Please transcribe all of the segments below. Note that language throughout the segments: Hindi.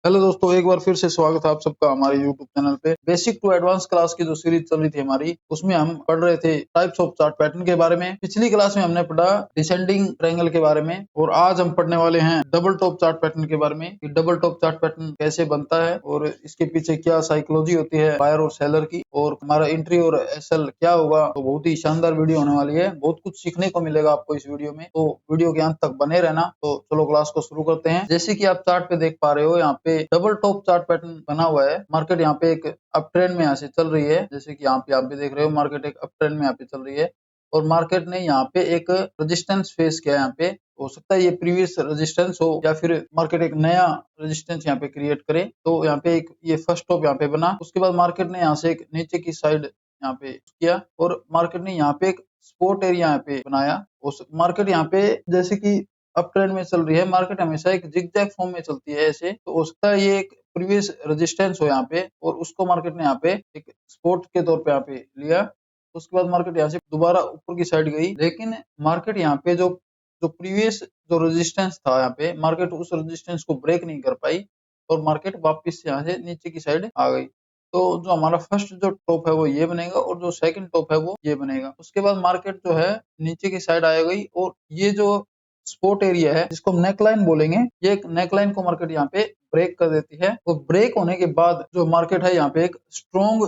हेलो दोस्तों, एक बार फिर से स्वागत है आप सबका हमारे यूट्यूब चैनल पे। बेसिक टू एडवांस क्लास की जो सीरीज चल रही थी हमारी, उसमें हम पढ़ रहे थे टाइप्स ऑफ चार्ट पैटर्न के बारे में। पिछली क्लास में हमने पढ़ा डिसेंडिंग ट्रायंगल के बारे में और आज हम पढ़ने वाले हैं डबल टॉप चार्ट पैटर्न के बारे में कि डबल टॉप चार्ट पैटर्न कैसे बनता है और इसके पीछे क्या साइकोलॉजी होती है बायर और सेलर की, और हमारा एंट्री और एसएल क्या होगा। तो बहुत ही शानदार वीडियो होने वाली है, बहुत कुछ सीखने को मिलेगा आपको इस वीडियो में, तो वीडियो के अंत तक बने रहना। तो चलो क्लास को शुरू करते हैं। जैसे कि आप चार्ट पे देख पा रहे हो, यहाँ पे डबल टॉप चार्ट पैटर्न बना हुआ है। मार्केट यहाँ पे एक अप ट्रेंड में यहाँ से चल रही है, जैसे कि यहाँ पे आप भी देख रहे हो मार्केट एक अप ट्रेंड में यहाँ पे चल रही है और मार्केट ने यहाँ पे एक रेजिस्टेंस फेस किया। यहाँ पे हो सकता है ये प्रीवियस रेजिस्टेंस हो या फिर मार्केट एक नया रेजिस्टेंस यहाँ पे क्रिएट करे। तो यहाँ पे एक ये फर्स्ट टॉप यहाँ पे बना, उसके बाद मार्केट ने यहाँ से एक नीचे की साइड यहाँ पे किया और मार्केट ने यहाँ पे एक सपोर्ट एरिया यहाँ पे बनाया। उस मार्केट यहाँ पे जैसे कि अप ट्रेंड में चल रही है, मार्केट हमेशा एक जिगजैग फॉर्म में चलती है ऐसे, तो हो सकता है ये एक प्रीवियस रेजिस्टेंस हो यहाँ पे और उसको मार्केट ने यहाँ पे एक सपोर्ट के तौर पे यहाँ पे लिया। उसके बाद मार्केट यहाँ से दोबारा ऊपर की साइड गई, लेकिन मार्केट यहाँ पे जो जो प्रीवियस जो रेजिस्टेंस था यहाँ पे, मार्केट उस रेजिस्टेंस को ब्रेक नहीं कर पाई और मार्केट वापस यहाँ से नीचे की साइड आ गई। तो जो हमारा फर्स्ट जो टॉप है वो ये बनेगा और जो सेकंड टॉप है वो ये बनेगा। उसके बाद मार्केट जो है नीचे की साइड आ गई और ये जो सपोर्ट एरिया है जिसको हम नेकलाइन बोलेंगे, ये एक नेकलाइन को मार्केट यहाँ पे ब्रेक कर देती है और ब्रेक होने के बाद जो मार्केट है यहाँ पे एक स्ट्रॉन्ग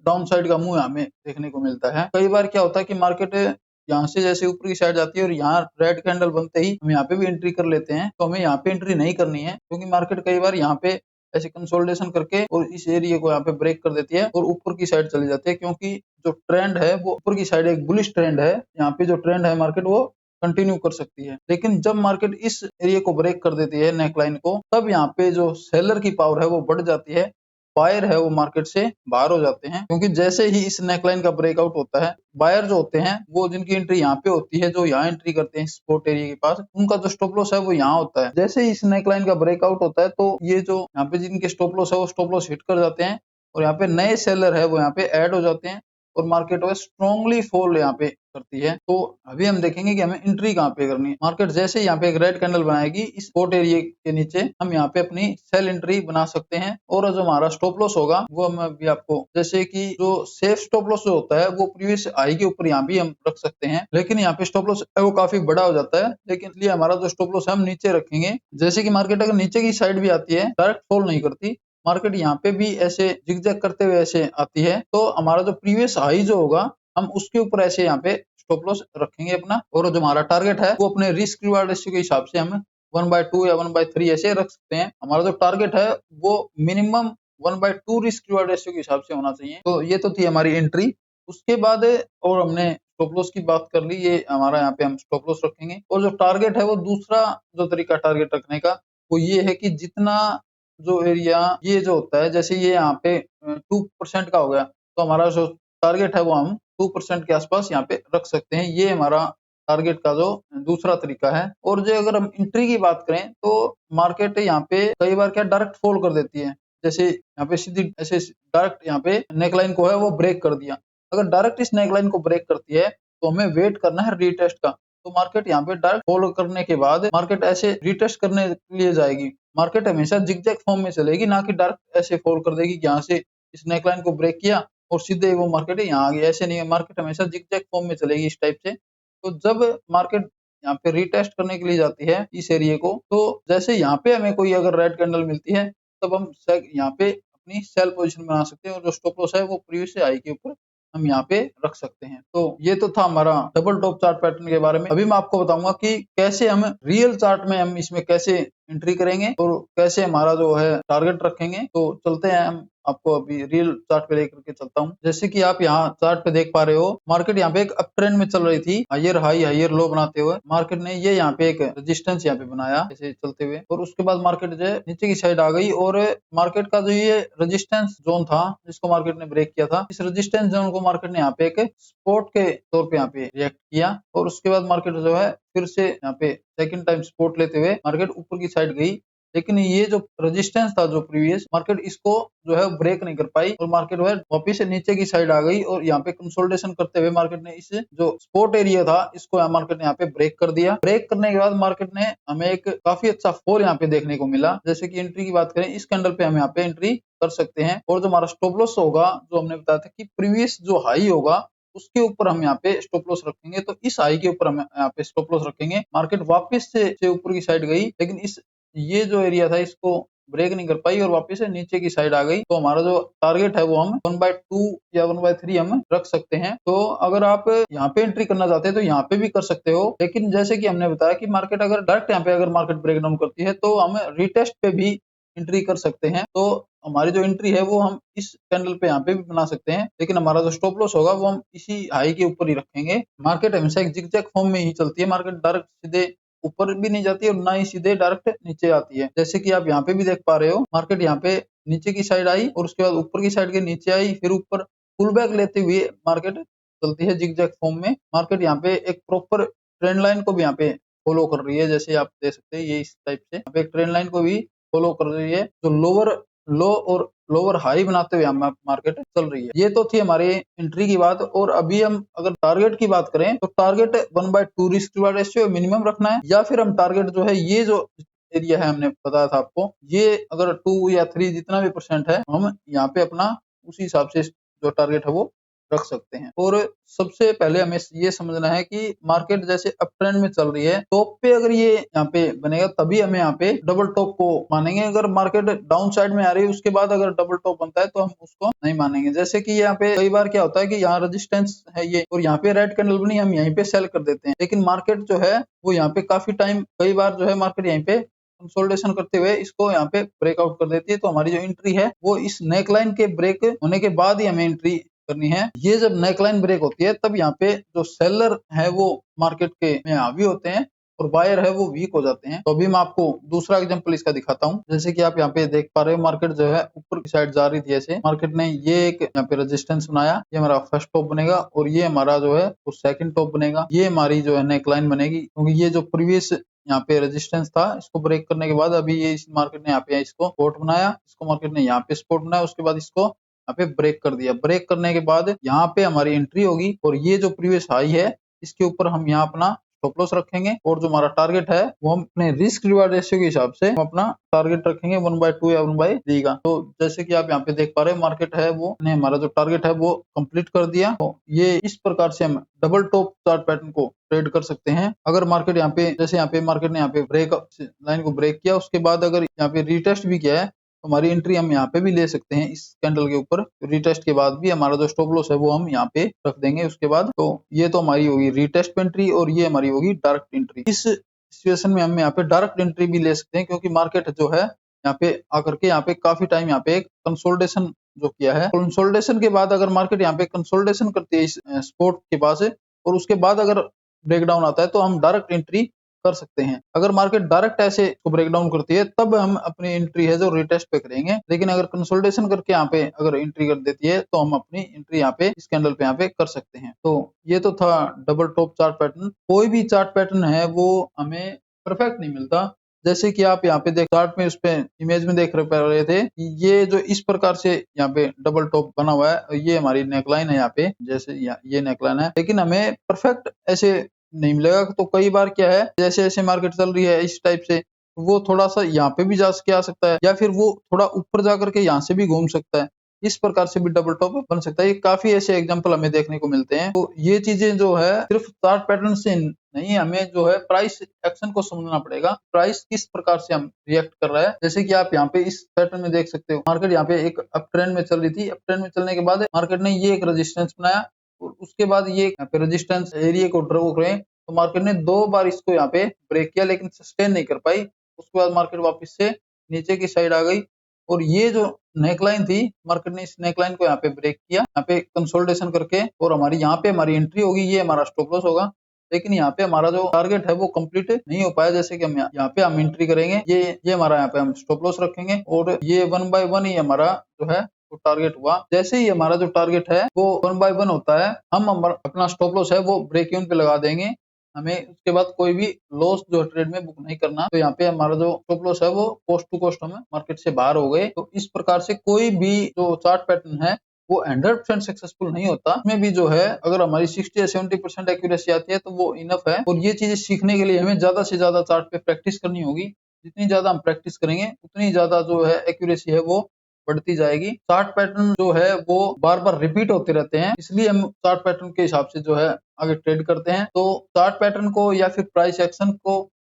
डाउन साइड का मूव हमें देखने को मिलता है। कई बार क्या होता है कि मार्केट यहाँ से जैसे ऊपर की साइड जाती है और यहाँ रेड कैंडल बनते ही हम यहाँ पे भी एंट्री कर लेते हैं, तो हमें यहाँ पे एंट्री नहीं करनी है क्योंकि मार्केट कई बार यहाँ पे ऐसे कंसोलिडेशन करके और इस एरिया को यहाँ पे ब्रेक कर देती है और ऊपर की साइड चली जाती है, क्योंकि जो ट्रेंड है वो ऊपर की साइड एक बुलिश ट्रेंड है। यहाँ पे जो ट्रेंड है मार्केट वो कंटिन्यू कर सकती है, लेकिन जब मार्केट इस एरिया को ब्रेक कर देती है नेकलाइन को, तब यहाँ पे जो सेलर की पावर है वो बढ़ जाती है, बायर है वो मार्केट से बाहर हो जाते हैं। क्योंकि जैसे ही इस नेकलाइन का ब्रेकआउट होता है, बायर जो होते हैं वो जिनकी एंट्री यहाँ पे होती है, जो यहाँ एंट्री करते हैं सपोर्ट एरिया के पास, उनका जो स्टॉप लॉस है वो यहाँ होता है। जैसे ही इस नेकलाइन का ब्रेकआउट होता है तो ये जो यहाँ पे जिनके स्टॉप लॉस है वो स्टॉप लॉस हिट कर जाते हैं और यहाँ पे नए सेलर है वो यहाँ पे ऐड हो जाते हैं और मार्केट वो स्ट्रॉन्गली फॉल यहाँ पे करती है। तो अभी हम देखेंगे कि हमें एंट्री कहाँ पे करनी है। मार्केट जैसे ही यहाँ पे एक रेड कैंडल बनाएगी इस सपोर्ट एरिया के नीचे, हम यहाँ पे अपनी सेल एंट्री बना सकते हैं और जो हमारा स्टॉप लॉस होगा वो हम अभी आपको, जैसे कि जो सेफ स्टॉप लॉस जो होता है वो प्रीवियस हाई के ऊपर यहाँ भी हम रख सकते हैं, लेकिन यहाँ पे स्टॉप लॉस है वो काफी बड़ा हो जाता है, लेकिन इसलिए हमारा जो स्टॉप लॉस है हम नीचे रखेंगे। जैसे कि मार्केट अगर नीचे की साइड भी आती है, डायरेक्ट फॉल नहीं करती, मार्केट यहाँ पे भी ऐसे जिगजैग करते हुए ऐसे आती है, तो हमारा जो प्रीवियस हाई जो होगा हम उसके ऊपर ऐसे यहाँ पे स्टॉप लॉस रखेंगे अपना, और जो हमारा टारगेट है वो अपने रिस्क रिवार्ड रेशियो के हिसाब से हम 1/2 या 1/3 ऐसे रख सकते हैं। हमारा जो टारगेट है वो मिनिमम 1/2 रिस्क रिवार्ड रेशियो के हिसाब से होना चाहिए। तो ये तो थी हमारी एंट्री। उसके बाद और हमने स्टॉप लॉस की बात कर ली, ये हमारा यहाँ पे हम स्टॉप लॉस रखेंगे। और जो टारगेट है वो दूसरा जो तरीका टारगेट रखने का वो ये है कि जितना जो एरिया ये जो होता है, जैसे ये यहाँ पे 2% का हो गया, तो हमारा जो टारगेट है वो हम 2% के आसपास यहाँ पे रख सकते हैं। ये हमारा टारगेट का जो दूसरा तरीका है। और जो अगर हम एंट्री की बात करें तो मार्केट यहाँ पे कई बार क्या डायरेक्ट फॉल कर देती है, जैसे यहाँ पे सीधी ऐसे डायरेक्ट यहाँ पे नेकलाइन को है वो ब्रेक कर दिया। अगर डायरेक्ट इस नेकलाइन को ब्रेक करती है तो हमें वेट करना है रीटेस्ट का। तो मार्केट यहाँ पे डायरेक्ट फॉल करने के बाद मार्केट ऐसे रीटेस्ट करने के लिए जाएगी। मार्केट हमेशा जिगजैग फॉर्म में चलेगी, ना कि डायरेक्ट ऐसे फॉल कर देगी कि यहाँ से इस नेकलाइन को ब्रेक किया और सीधे वो मार्केट यहाँ आ गई। ऐसे नहीं है, मार्केट हमेशा जिगजैग फॉर्म में चलेगी इस टाइप से। तो जब मार्केट यहाँ पे रीटेस्ट करने के लिए जाती है इस एरिया को, तो जैसे यहाँ पे हमें कोई अगर रेड कैंडल मिलती है तब हम यहाँ पे अपनी सेल पोजीशन बना सकते हैं और जो स्टॉप लॉस है वो प्रीवियस हाई के ऊपर हम यहाँ पे रख सकते हैं। तो ये तो था हमारा डबल टॉप चार्ट पैटर्न के बारे में। अभी मैं आपको बताऊंगा कि कैसे हम रियल चार्ट में हम इसमें कैसे एंट्री करेंगे और कैसे हमारा जो है टारगेट रखेंगे। तो चलते हैं, हम आपको अभी रियल चार्ट पे लेकर के चलता हूँ। जैसे कि आप यहाँ चार्ट पे देख पा रहे हो, मार्केट यहाँ पे एक अप ट्रेंड में चल रही थी, हायर हाई हायर लो बनाते हुए मार्केट ने ये यहाँ पे एक रेजिस्टेंस यहाँ पे बनाया ऐसे चलते हुए, और उसके बाद मार्केट जो है नीचे की साइड आ गई और मार्केट का जो ये रेजिस्टेंस जोन था जिसको मार्केट ने ब्रेक किया था, इस रेजिस्टेंस जोन को मार्केट ने यहाँ पे एक सपोर्ट के तौर पे यहाँ पे रिएक्ट किया और उसके बाद मार्केट जो है फिर से यहाँ पे सेकंड टाइम सपोर्ट लेते हुए मार्केट ऊपर की साइड गई लेकिन ये जो रेजिस्टेंस था जो प्रीवियस मार्केट इसको जो है ब्रेक नहीं कर पाई और मार्केट जो है वापिस से नीचे की साइड आ गई और यहाँ पे कंसोलिडेशन करते हुए मार्केट ने इस जो सपोर्ट एरिया था इसको मार्केट ने यहाँ पे ब्रेक कर दिया। ब्रेक करने के बाद मार्केट ने हमें एक काफी अच्छा फॉल यहाँ पे देखने को मिला। जैसे कि एंट्री की बात करें, इस कैंडल पे हम यहाँ पे एंट्री कर सकते हैं और जो हमारा स्टॉप लॉस होगा, जो हमने बताया था कि प्रीवियस जो हाई होगा उसके ऊपर हम यहाँ पे स्टॉप लॉस रखेंगे, तो इस हाई के ऊपर हम यहाँ पे स्टॉप लॉस रखेंगे। मार्केट वापस से ऊपर की साइड गई, लेकिन इस ये जो एरिया था इसको ब्रेक नहीं कर पाई और वापस से नीचे की साइड आ गई। तो हमारा जो टारगेट है वो हम 1/2 या 1/3 हम रख सकते हैं। तो अगर आप यहाँ पे एंट्री करना चाहते हैं तो यहाँ पे भी कर सकते हो, लेकिन जैसे कि हमने बताया कि मार्केट अगर डायरेक्ट यहाँ पे अगर मार्केट ब्रेक डाउन करती है तो हम रिटेस्ट पे भी एंट्री कर सकते हैं। तो हमारी जो एंट्री है वो हम इस कैंडल पे यहाँ पे भी बना सकते हैं, लेकिन हमारा जो स्टॉप लॉस होगा वो हम इसी हाई के ऊपर ही रखेंगे। मार्केट हमेशा एक जिगजैग फॉर्म में ही चलती है, मार्केट डायरेक्ट सीधे ऊपर भी नहीं जाती और ना ही सीधे डायरेक्ट नीचे आती है। जैसे कि आप यहाँ पे भी देख पा रहे हो, मार्केट यहाँ पे नीचे की साइड आई और उसके बाद ऊपर की साइड के नीचे आई, फिर ऊपर पुल बैक लेते हुए मार्केट चलती है जिगजैग फॉर्म में। मार्केट यहाँ पे एक प्रॉपर ट्रेंड लाइन को भी यहाँ पे फॉलो कर रही है, जैसे आप देख सकते हैं ये इस टाइप से यहाँ पे एक ट्रेंड लाइन को भी फॉलो कर रही है, जो लोअर लो और लोअर हाई बनाते हुए मार्केट चल रही है। ये तो थी हमारी एंट्री की बात। और अभी हम अगर टारगेट की बात करें तो target 1/2 risk reward ratio minimum रखना है, या फिर हम टारगेट जो है ये जो एरिया है हमने बताया था आपको, ये अगर 2 या 3 जितना भी परसेंट है हम यहाँ पे अपना उसी हिसाब से जो टारगेट है वो रख सकते हैं। और सबसे पहले हमें ये समझना है कि मार्केट जैसे अप ट्रेंड में चल रही है, टॉप पे अगर ये यहाँ पे बनेगा तभी हमें यहाँ पे डबल टॉप को मानेंगे। अगर मार्केट डाउन साइड में आ रही है उसके बाद अगर डबल टॉप बनता है तो हम उसको नहीं मानेंगे। जैसे कि यहाँ पे कई बार क्या होता है कि यहाँ रेजिस्टेंस है ये और यहाँ पे रेड कैंडल बनी, हम यहीं पे सेल कर देते हैं, लेकिन मार्केट जो है वो यहाँ पे काफी टाइम कई बार जो है मार्केट यहीं पे कंसोलिडेशन करते हुए इसको यहाँ पे ब्रेकआउट कर देती है। तो हमारी जो एंट्री है वो इस नेकलाइन के ब्रेक होने के बाद ही हमें एंट्री करनी है। ये जब नेकलाइन ब्रेक होती है तब यहाँ पे जो सेलर है वो मार्केट के में हावी होते हैं और बायर है वो वीक हो जाते हैं। तो अभी मैं आपको दूसरा एग्जांपल इसका दिखाता हूँ। जैसे कि आप यहाँ पे देख पा रहे हो, मार्केट जो है ऊपर की साइड जा रही थी, ऐसे मार्केट ने ये एक यहाँ पे रेजिस्टेंस बनाया, ये हमारा फर्स्ट टॉप बनेगा और ये हमारा जो है वो सेकंड टॉप बनेगा। ये हमारी जो है नेकलाइन बनेगी, क्योंकि ये जो प्रीवियस यहाँ पे रेजिस्टेंस था इसको ब्रेक करने के बाद अभी ये इस मार्केट ने यहाँ पे इसको सपोर्ट बनाया, इसको मार्केट ने यहाँ पे सपोर्ट बनाया, उसके बाद इसको यहाँ पे ब्रेक कर दिया। ब्रेक करने के बाद यहाँ पे हमारी एंट्री होगी और ये जो प्रीवियस हाई है इसके ऊपर हम यहाँ अपना स्टॉप लॉस रखेंगे और जो हमारा टारगेट है वो हम अपने रिस्क रिवार्ड रेशियो के हिसाब से हम अपना टारगेट रखेंगे 1/2 या 1/3 का। तो जैसे कि आप यहाँ पे देख पा रहे हैं मार्केट है वो ने हमारा जो टारगेट है वो कंप्लीट कर दिया। तो ये इस प्रकार से हम डबल टॉप चार्ट पैटर्न को ट्रेड कर सकते हैं। अगर मार्केट यहाँ पे जैसे यहाँ पे मार्केट ने यहाँ पे ब्रेक लाइन को ब्रेक किया, उसके बाद अगर यहाँ पे रिटेस्ट भी किया है तो हमारी एंट्री हम यहाँ पे भी ले सकते हैं इस कैंडल के ऊपर। रिटेस्ट के बाद भी हमारा जो स्टॉप लॉस है वो हम यहाँ पे रख देंगे उसके बाद। तो ये तो हमारी होगी रिटेस्ट पे एंट्री और ये हमारी होगी डायरेक्ट एंट्री। इस सिचुएशन में हम यहाँ पे डायरेक्ट एंट्री भी ले सकते हैं, क्योंकि मार्केट जो है यहाँ पे आकर के यहाँ पे काफी टाइम यहाँ पे कंसोलिडेशन जो किया है, कंसोलिडेशन के बाद अगर मार्केट यहाँ पे कंसोलिडेशन करती है इस सपोर्ट के पास और उसके बाद अगर ब्रेकडाउन आता है तो हम डायरेक्ट एंट्री कर सकते हैं। अगर मार्केट डायरेक्ट ऐसे को ब्रेकडाउन करती है तब हम अपनी एंट्री है जो रिटेस्ट पे करेंगे, लेकिन अगर कंसोलिडेशन करके यहाँ पे अगर एंट्री कर देती है तो हम अपनी एंट्री यहाँ पे इस कैंडल पे यहाँ पे कर सकते हैं। तो ये तो था डबल टॉप चार्ट पैटर्न। कोई भी चार्ट पैटर्न है वो हमें परफेक्ट नहीं मिलता। जैसे कि आप यहाँ पे देख चार्ट में उस पे इमेज में देख रहे थे, ये जो इस प्रकार से यहाँ पे डबल टॉप बना हुआ है, ये हमारी नेकलाइन है यहाँ पे, जैसे ये नेकलाइन है, लेकिन हमें परफेक्ट ऐसे नहीं मिलेगा। तो कई बार क्या है, जैसे जैसे मार्केट चल रही है इस टाइप से वो थोड़ा सा यहाँ पे भी जा के आ सकता है या फिर वो थोड़ा ऊपर जा करके यहाँ से भी घूम सकता है। इस प्रकार से भी डबल टॉप बन सकता है। ये काफी ऐसे एग्जांपल हमें देखने को मिलते हैं। तो ये चीजें जो है सिर्फ चार्ट पैटर्न से नहीं, हमें जो है प्राइस एक्शन को समझना पड़ेगा। प्राइस किस प्रकार से हम रिएक्ट कर रहा है। जैसे कि आप यहाँ पे इस पैटर्न में देख सकते हो, मार्केट यहाँ पे एक अप ट्रेंड में चल रही थी। अप ट्रेंड में चलने के बाद मार्केट ने ये एक रेजिस्टेंस बनाया और उसके बाद ये यहाँ पे रेजिस्टेंस एरिया को ड्रॉ करें तो मार्केट ने 2 बार इसको यहाँ पे ब्रेक किया, लेकिन सस्टेन नहीं कर पाई। उसके बाद मार्केट वापस से नीचे की साइड आ गई और ये जो नेकलाइन थी मार्केट ने इस नेकलाइन को यहाँ पे ब्रेक किया, यहाँ पे कंसोलिडेशन करके, और हमारी यहाँ पे हमारी एंट्री होगी, ये हमारा स्टॉप लॉस होगा। लेकिन यहाँ पे हमारा जो टारगेट है वो कंप्लीट नहीं हो पाया। जैसे कि हम यहाँ पे हम एंट्री करेंगे, ये हमारा यहाँ पे हम स्टॉप लॉस रखेंगे और ये 1/1 ही हमारा जो है वो टारगेट हुआ। जैसे ही हमारा जो टारगेट है वो 1/1 होता है, हम अपना स्टॉप लॉस है वो ब्रेक इवन पे लगा देंगे हमें उसके बाद कोई भी लॉस जो ट्रेड में बुक नहीं करना। तो यहाँ पे हमारा जो स्टॉप लॉस है वो कोस्ट टू कोस्ट हमें मार्केट से बाहर हो गए। तो इस प्रकार से कोई भी जो चार्ट पैटर्न है वो 100% सक्सेसफुल नहीं होता। इसमें भी जो है अगर हमारी 60 या 70% एक्यूरेसी आती है तो वो इनफ है। और ये चीजें सीखने के लिए हमें ज्यादा से ज्यादा चार्ट पे प्रैक्टिस करनी होगी। जितनी ज्यादा हम प्रैक्टिस करेंगे उतनी ज्यादा जो है एक्यूरेसी है वो बढ़ती जाएगी। चार्ट पैटर्न जो है वो बार बार रिपीट होते रहते हैं, इसलिए हम चार्ट पैटर्न के हिसाब से जो है आगे ट्रेड करते हैं। तो चार्ट पैटर्न को या फिर प्राइस एक्शन को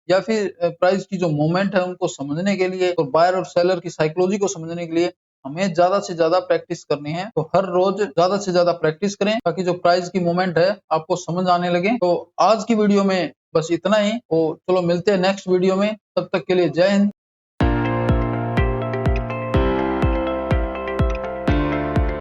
या फिर प्राइस की जो मूवमेंट है उनको समझने के लिए और बायर और सेलर की साइकोलॉजी को समझने के लिए हमें ज्यादा से ज्यादा प्रैक्टिस करनी है। तो हर रोज ज्यादा से ज्यादा प्रैक्टिस करें ताकि जो प्राइस की मूवमेंट है आपको समझ आने लगे। तो आज की वीडियो में बस इतना ही। तो चलो मिलते हैं नेक्स्ट वीडियो में, तब तक के लिए जय हिंद।